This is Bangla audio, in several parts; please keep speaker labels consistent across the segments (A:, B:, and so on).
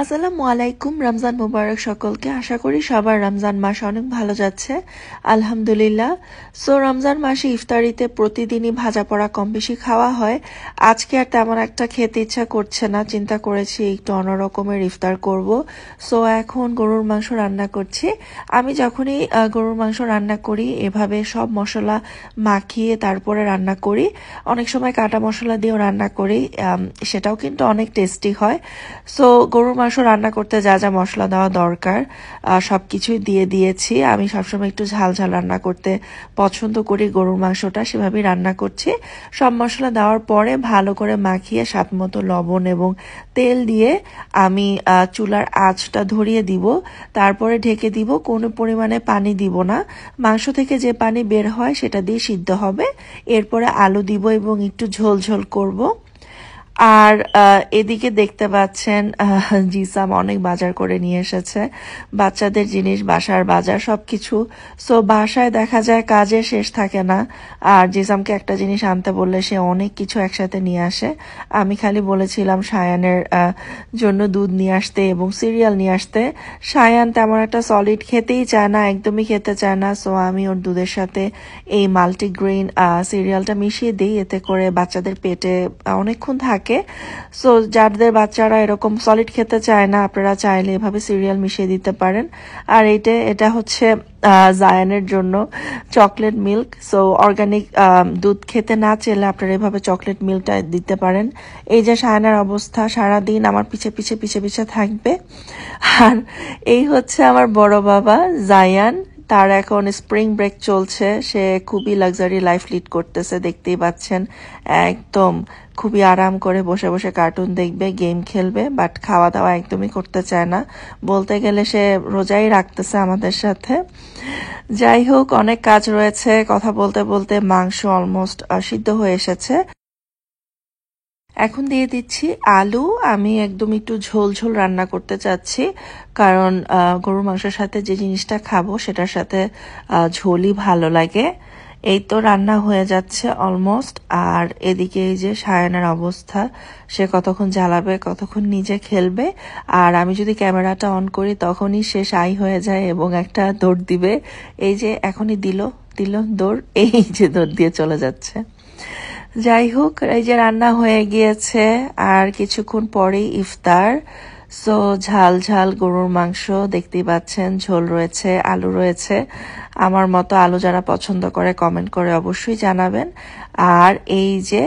A: আসসালামু আলাইকুম। রমজান মুবারক সকলকে। আশা করি সবার রমজান মাস অনেক ভালো যাচ্ছে, আলহামদুলিল্লাহ। সো রমজান মাসে ইফতারিতে প্রতিদিনই ভাজা পোড়া কম বেশি খাওয়া হয়। আজকে আর তেমন একটা খেতে ইচ্ছা করছে না, চিন্তা করেছি একটু অন্যরকমের ইফতার করব। সো এখন গরুর মাংস রান্না করছি। আমি যখনই গরুর মাংস রান্না করি এভাবে সব মশলা মাখিয়ে তারপরে রান্না করি। অনেক সময় কাটা মশলা দিয়েও রান্না করি, সেটাও কিন্তু অনেক টেস্টি হয়। সো গরুর মাংস রান্না করতে যা যা মশলা দেওয়া দরকার সবকিছুই দিয়ে দিয়েছি। আমি সবসময় একটু ঝাল ঝাল রান্না করতে পছন্দ করি, গরুর মাংসটা সেভাবেই রান্না করছি। সব মশলা দেওয়ার পরে ভালো করে মাখিয়ে স্বাদ মতো লবণ এবং তেল দিয়ে আমি চুলার আঁচটা ধরিয়ে দিব, তারপরে ঢেকে দিব। কোনো পরিমাণে পানি দিব না, মাংস থেকে যে পানি বের হয় সেটা দিয়ে সিদ্ধ হবে। এরপরে আলু দিব এবং একটু ঝোল ঝোল করব। আর এদিকে দেখতে পাচ্ছেন জিসাম অনেক বাজার করে নিয়ে এসেছে, বাচ্চাদের জিনিস, বাসার বাজার সবকিছু। সো বাসায় দেখা যায় কাজের শেষ থাকে না, আর জিসামকে একটা জিনিস আনতে বললে সে অনেক কিছু একসাথে নিয়ে আসে। আমি খালি বলেছিলাম সায়ানের জন্য দুধ নিয়ে আসতে এবং সিরিয়াল নিয়ে আসতে। সায়ান তেমন একটা সলিড খেতেই চায় না, একদমই খেতে চায় না। সো আমি ওর দুধের সাথে এই মাল্টিগ্রেইন সিরিয়ালটা মিশিয়ে দিই, এতে করে বাচ্চাদের পেটে অনেকক্ষণ থাকে। সো যাদের বাচ্চারা এরকম সলিড খেতে চায় না, আপনারা চাইলে এভাবে সিরিয়াল মিশিয়ে দিতে পারেন। আর এটা হচ্ছে জায়ানের জন্য চকলেট মিল্ক। সো অর্গানিক দুধ খেতে না চাইলে আপনারা এভাবে চকলেট মিল্কটা দিতে পারেন। এই যে সায়ানের অবস্থা, সারাদিন আমার পিছে পিছে পিছে পিছে থাকবে। আর এই হচ্ছে আমার বড় বাবা জায়ান, তার এখন স্প্রিং ব্রেক চলছে। সে খুবই লাক্সারি লাইফ লিড করতেছে, দেখতেই পাচ্ছেন। একদম খুবই আরাম করে বসে বসে কার্টুন দেখবে, গেম খেলবে, বাট খাওয়া দাওয়া একদমই করতে চায় না। বলতে গেলে সে রোজাই রাখতেছে আমাদের সাথে। যাই হোক, অনেক কাজ রয়েছে। কথা বলতে বলতে মাংস অলমোস্ট সিদ্ধ হয়ে এসেছে। এখন দিয়ে দিচ্ছি আলু। আমি একদম একটু ঝোল ঝোল রান্না করতে চাচ্ছি, কারণ গরুর মাংসের সাথে যে জিনিসটা খাবো সেটার সাথে ঝোলই ভালো লাগে। এই তো রান্না হয়ে যাচ্ছে অলমোস্ট। আর এদিকে এই যে সায়ানের অবস্থা, সে কতক্ষণ জ্বালাবে, কতক্ষণ নিজে খেলবে। আর আমি যদি ক্যামেরাটা অন করি তখনই সে সাই হয়ে যায় এবং একটা দৌড় দিবে। এই যে এখনই দিল দৌড়, এই যে দৌড় দিয়ে চলে যাচ্ছে। যাই হোক, এই যে রান্না হয়ে গিয়েছে, আর কিছুক্ষণ পরেই ইফতার। সো ঝাল ঝাল গরুর মাংস দেখতেই পাচ্ছেন, ঝোল রয়েছে, আলু রয়েছে। আমার মতো আলু যারা পছন্দ করে কমেন্ট করে অবশ্যই জানাবেন। আর এই যে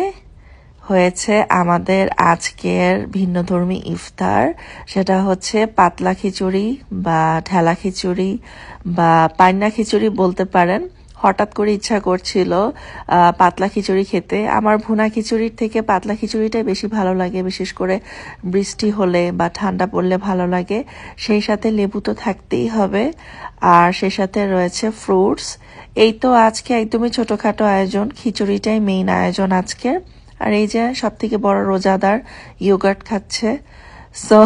A: হয়েছে আমাদের আজকের ভিন্নধর্মী ইফতার, সেটা হচ্ছে পাতলা খিচুড়ি বা ঢেলা খিচুড়ি বা পান্না খিচুড়ি বলতে পারেন। হঠাৎ করে ইচ্ছা করছিল পাতলা খিচুড়ি খেতে। আমার ভুনা খিচুড়ির থেকে পাতলা খিচুড়িটাই বেশি ভালো লাগে, বিশেষ করে বৃষ্টি হলে বা ঠান্ডা পড়লে ভালো লাগে। সেই সাথে লেবু তো থাকতেই হবে, আর সেই সাথে রয়েছে ফ্রুটস। এই তো আজকে একদমই ছোটখাটো আয়োজন, খিচুড়িটাই মেইন আয়োজন আজকে। আর এই যে সব থেকে বড় রোজাদার ইয়োগার্ট খাচ্ছে। সো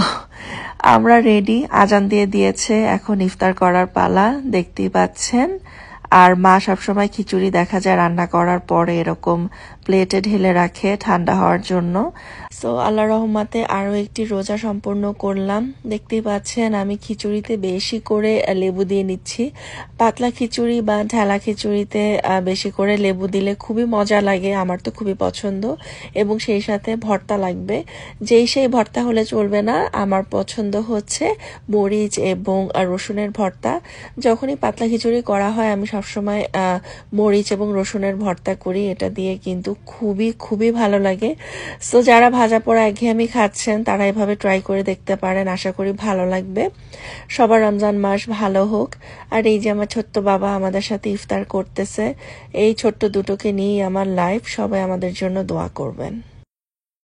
A: আমরা রেডি, আজান দিয়ে দিয়েছে, এখন ইফতার করার পালা, দেখতেই পাচ্ছেন। আর মা সবসময় খিচুড়ি দেখা যায় রান্না করার পরে এরকম প্লেটে ঢেলে রাখে ঠান্ডা হওয়ার জন্য। সো আল্লাহ রহমতে আরো একটি রোজা সম্পূর্ণ করলাম। দেখতেই পাচ্ছেন আমি খিচুড়িতে বেশি করে লেবু দিয়ে নিচ্ছি। পাতলা খিচুড়ি বা ঢেলা খিচুড়িতে বেশি করে লেবু দিলে খুবই মজা লাগে, আমার তো খুবই পছন্দ। এবং সেই সাথে ভর্তা লাগবে, সেই ভর্তা হলে চলবে না। আমার পছন্দ হচ্ছে মরিচ এবং রসুনের ভর্তা। যখনই পাতলা খিচুড়ি করা হয় আমি সবসময় মরিচ এবং রসুনের ভর্তা করি, এটা দিয়ে কিন্তু খুবই খুবই ভালো লাগে। সো যারা ভাজা পোড়া একঘেয়েমি খাচ্ছেন তারা এভাবে ট্রাই করে দেখতে পারেন, আশা করি ভালো লাগবে। সবার রমজান মাস ভালো হোক। আর এই যে আমার ছোট্ট বাবা আমাদের সাথে ইফতার করতেছে, এই ছোট্ট দুটোকে নিয়েই আমার লাইফ। সবাই আমাদের জন্য দোয়া করবেন।